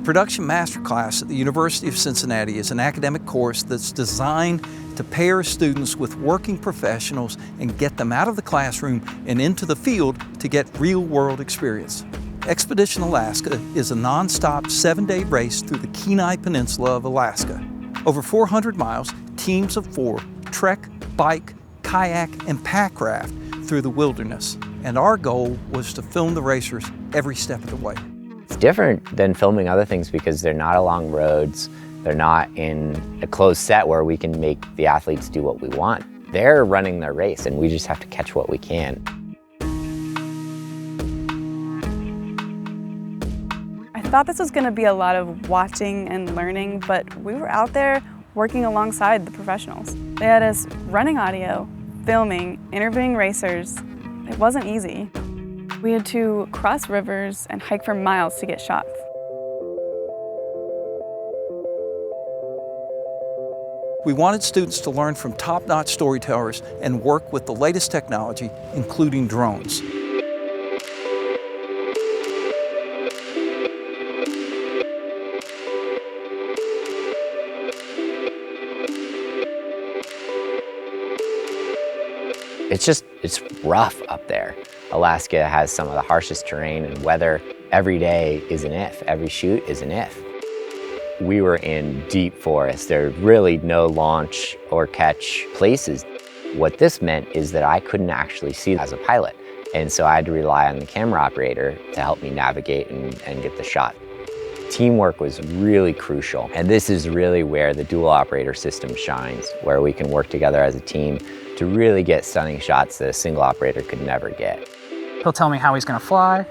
Production Masterclass at the University of Cincinnati is an academic course that's designed to pair students with working professionals and get them out of the classroom and into the field to get real-world experience. Expedition Alaska is a non-stop 7-day race through the Kenai Peninsula of Alaska. Over 400 miles, teams of 4 trek, bike, kayak, and packraft through the wilderness. And our goal was to film the racers every step of the way. It's different than filming other things because they're not along roads, they're not in a closed set where we can make the athletes do what we want. They're running their race and we just have to catch what we can. I thought this was going to be a lot of watching and learning, but we were out there working alongside the professionals. They had us running audio, filming, interviewing racers. It wasn't easy. We had to cross rivers and hike for miles to get shots. We wanted students to learn from top-notch storytellers and work with the latest technology, including drones. It's rough up there. Alaska has some of the harshest terrain and weather. Every day is an if, every shoot is an if. We were in deep forest. There were really no launch or catch places. What this meant is that I couldn't actually see as a pilot. And so I had to rely on the camera operator to help me navigate and get the shot. Teamwork was really crucial. And this is really where the dual operator system shines, where we can work together as a team to really get stunning shots that a single operator could never get. He'll tell me how he's going to fly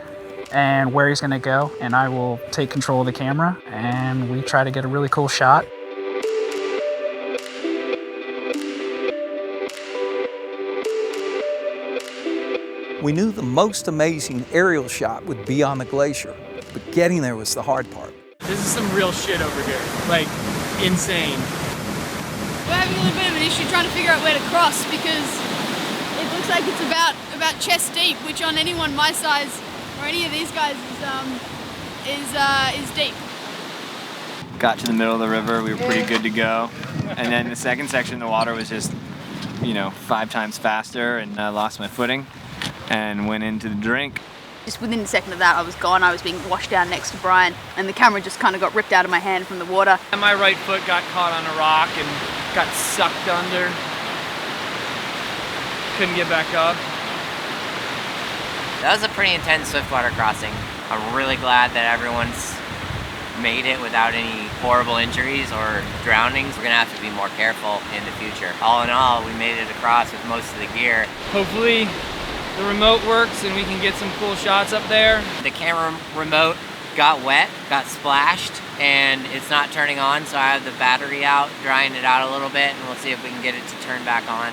and where he's going to go, and I will take control of the camera, and we try to get a really cool shot. We knew the most amazing aerial shot would be on the glacier, but getting there was the hard part. This is some real shit over here, like insane. We're having a little bit of an issue trying to figure out where to cross because it looks like it's about chest deep, which on anyone my size or any of these guys is deep. Got to the middle of the river, we were pretty good to go. And then the second section, the water was just, 5 times faster, and I lost my footing and went into the drink. Just within a second of that, I was gone. I was being washed down next to Brian, and the camera just kind of got ripped out of my hand from the water. And my right foot got caught on a rock and got sucked under. Couldn't get back up. That was a pretty intense swiftwater crossing. I'm really glad that everyone's made it without any horrible injuries or drownings. We're gonna have to be more careful in the future. All in all, we made it across with most of the gear. Hopefully the remote works and we can get some cool shots up there. The camera remote got wet, got splashed, and it's not turning on, so I have the battery out, drying it out a little bit, and we'll see if we can get it to turn back on.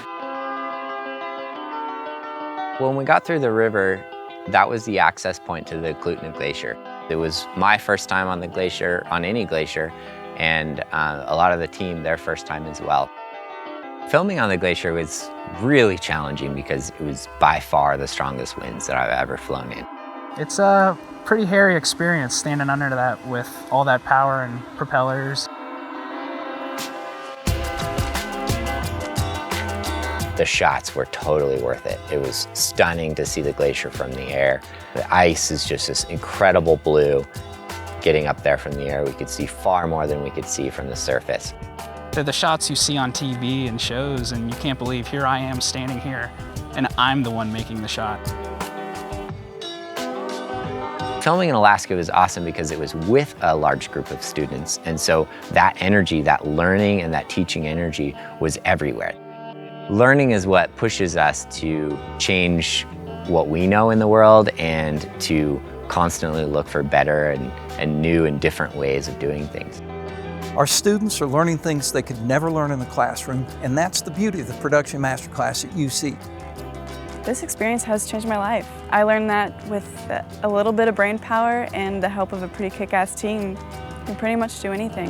When we got through the river, that was the access point to the Clutna Glacier. It was my first time on the glacier, on any glacier, and a lot of the team, their first time as well. Filming on the glacier was really challenging because it was by far the strongest winds that I've ever flown in. It's a pretty hairy experience standing under that with all that power and propellers. The shots were totally worth it. It was stunning to see the glacier from the air. The ice is just this incredible blue. Getting up there from the air, we could see far more than we could see from the surface. They're the shots you see on TV and shows, and you can't believe here I am standing here, and I'm the one making the shot. Filming in Alaska was awesome because it was with a large group of students, and so that energy, that learning and that teaching energy was everywhere. Learning is what pushes us to change what we know in the world and to constantly look for better and new and different ways of doing things. Our students are learning things they could never learn in the classroom, and that's the beauty of the Production Masterclass at UC. This experience has changed my life. I learned that with a little bit of brain power and the help of a pretty kick-ass team, you can pretty much do anything.